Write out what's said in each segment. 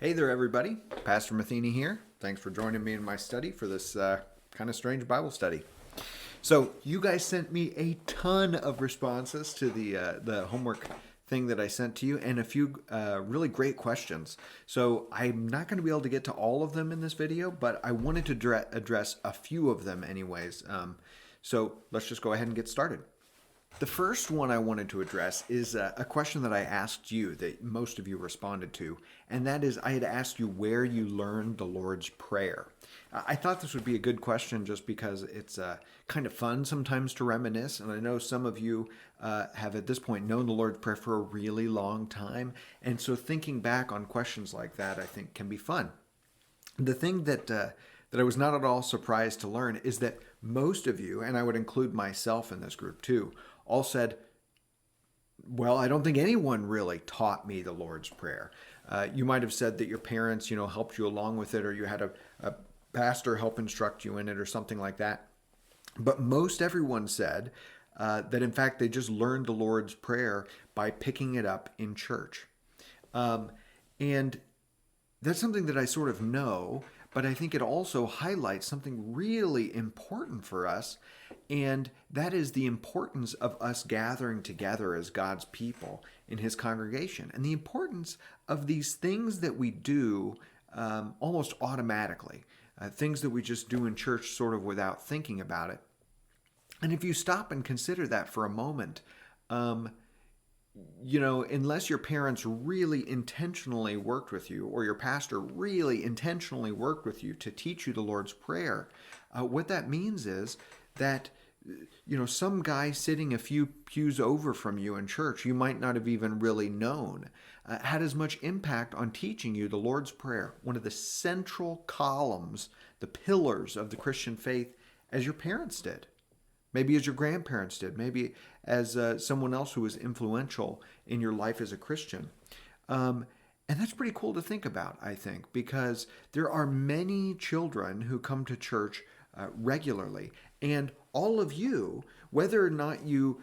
Hey there, everybody. Pastor Matheny here. Thanks for joining me in my study for this kind of strange Bible study. So, you guys sent me a ton of responses to the homework thing that I sent to you, and a few really great questions. So, I'm not going to be able to get to all of them in this video, but I wanted to address a few of them anyways. So, let's just go ahead and get started. The first one I wanted to address is a question that I asked you that most of you responded to, and that is I had asked you where you learned the Lord's Prayer. I thought this would be a good question just because it's kind of fun sometimes to reminisce, and I know some of you have at this point known the Lord's Prayer for a really long time, and so thinking back on questions like that I think can be fun. The thing that I was not at all surprised to learn is that most of you, and I would include myself in this group too, all said, well, I don't think anyone really taught me the Lord's Prayer. You might have said that your parents, helped you along with it, or you had a pastor help instruct you in it or something like that. But most everyone said that, in fact, they just learned the Lord's Prayer by picking it up in church. And that's something that I sort of know, but I think it also highlights something really important for us, and that is the importance of us gathering together as God's people in His congregation, and the importance of these things that we do almost automatically, things that we just do in church sort of without thinking about it. And if you stop and consider that for a moment, unless your parents really intentionally worked with you, or your pastor really intentionally worked with you to teach you the Lord's Prayer, what that means is that, some guy sitting a few pews over from you in church you might not have even really known, had as much impact on teaching you the Lord's Prayer, one of the central columns, the pillars of the Christian faith, as your parents did. Maybe as your grandparents did, maybe as someone else who was influential in your life as a Christian. And that's pretty cool to think about, I think, because there are many children who come to church regularly. And all of you, whether or not you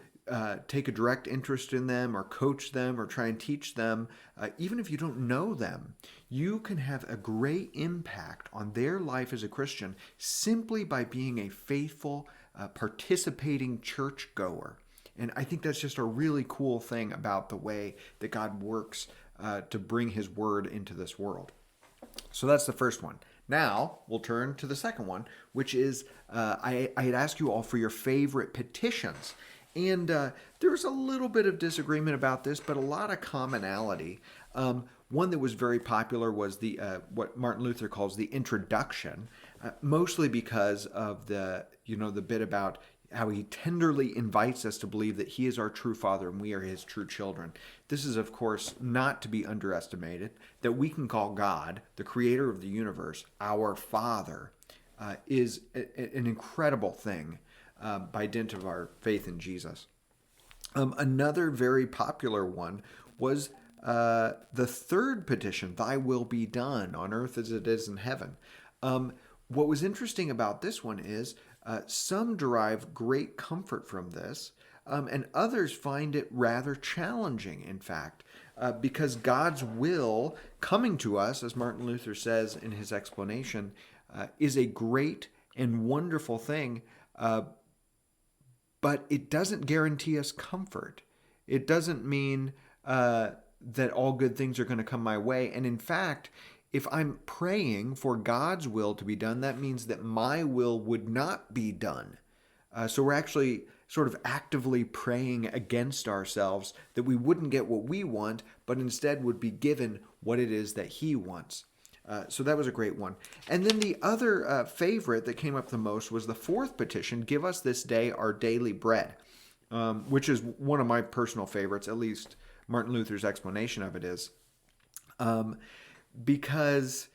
take a direct interest in them or coach them or try and teach them, even if you don't know them, you can have a great impact on their life as a Christian simply by being a faithful, participating churchgoer. And I think that's just a really cool thing about the way that God works to bring His word into this world. So that's the first one. Now we'll turn to the second one, which is I had asked you all for your favorite petitions. And there was a little bit of disagreement about this, but a lot of commonality. One that was very popular was the what Martin Luther calls the introduction, mostly because of the bit about how he tenderly invites us to believe that He is our true Father and we are His true children. This is, of course, not to be underestimated, that we can call God, the creator of the universe, our Father, is an incredible thing by dint of our faith in Jesus. Another very popular one was the third petition, Thy will be done on earth as it is in heaven. What was interesting about this one is some derive great comfort from this, and others find it rather challenging, in fact, because God's will coming to us, as Martin Luther says in his explanation, is a great and wonderful thing, but it doesn't guarantee us comfort. It doesn't mean that all good things are going to come my way. And in fact, if I'm praying for God's will to be done, that means that my will would not be done. So we're actually sort of actively praying against ourselves that we wouldn't get what we want, but instead would be given what it is that He wants. So that was a great one. And then the other favorite that came up the most was the fourth petition, Give us this day our daily bread, which is one of my personal favorites, at least Martin Luther's explanation of it is. Because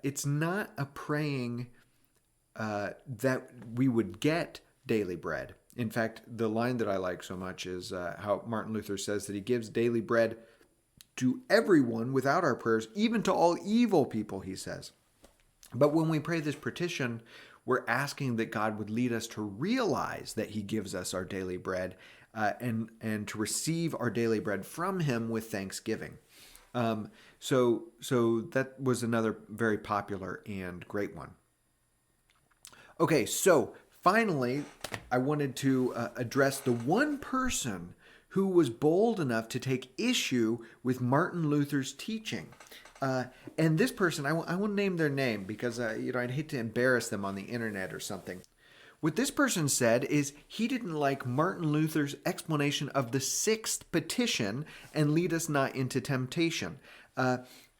it's not a praying that we would get daily bread. In fact, the line that I like so much is how Martin Luther says that He gives daily bread to everyone without our prayers, even to all evil people, he says. But when we pray this petition, we're asking that God would lead us to realize that He gives us our daily bread and to receive our daily bread from Him with thanksgiving. So that was another very popular and great one. Okay, so finally, I wanted to address the one person who was bold enough to take issue with Martin Luther's teaching. And this person, I won't name their name because I'd hate to embarrass them on the internet or something. What this person said is he didn't like Martin Luther's explanation of the sixth petition and lead us not into temptation.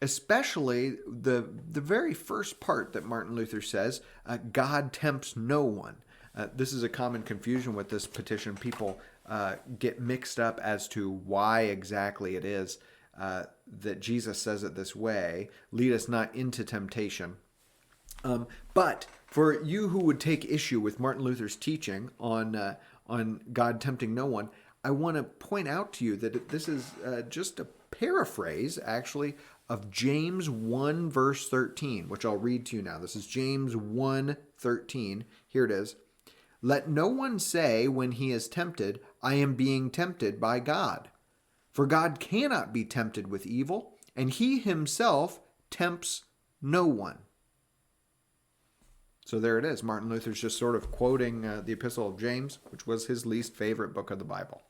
Especially the very first part that Martin Luther says, God tempts no one. This is a common confusion with this petition. People get mixed up as to why exactly it is that Jesus says it this way, lead us not into temptation. But for you who would take issue with Martin Luther's teaching on God tempting no one, I want to point out to you that this is just a paraphrase, actually, of James 1, verse 13, which I'll read to you now. This is James 1:13. Here it is. Let no one say when he is tempted, I am being tempted by God. For God cannot be tempted with evil, and he himself tempts no one. So there it is. Martin Luther's just sort of quoting the Epistle of James, which was his least favorite book of the Bible.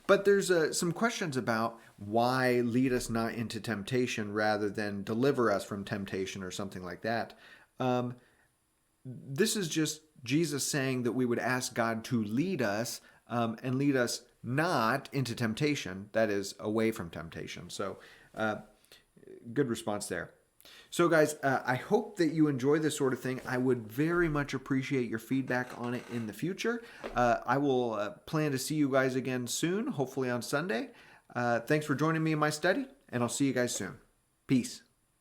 But there's some questions about why lead us not into temptation rather than deliver us from temptation or something like that. This is just Jesus saying that we would ask God to lead us and lead us not into temptation, that is, away from temptation. So good response there. So guys, I hope that you enjoy this sort of thing. I would very much appreciate your feedback on it in the future. I will plan to see you guys again soon, hopefully on Sunday. Thanks for joining me in my study, and I'll see you guys soon. Peace.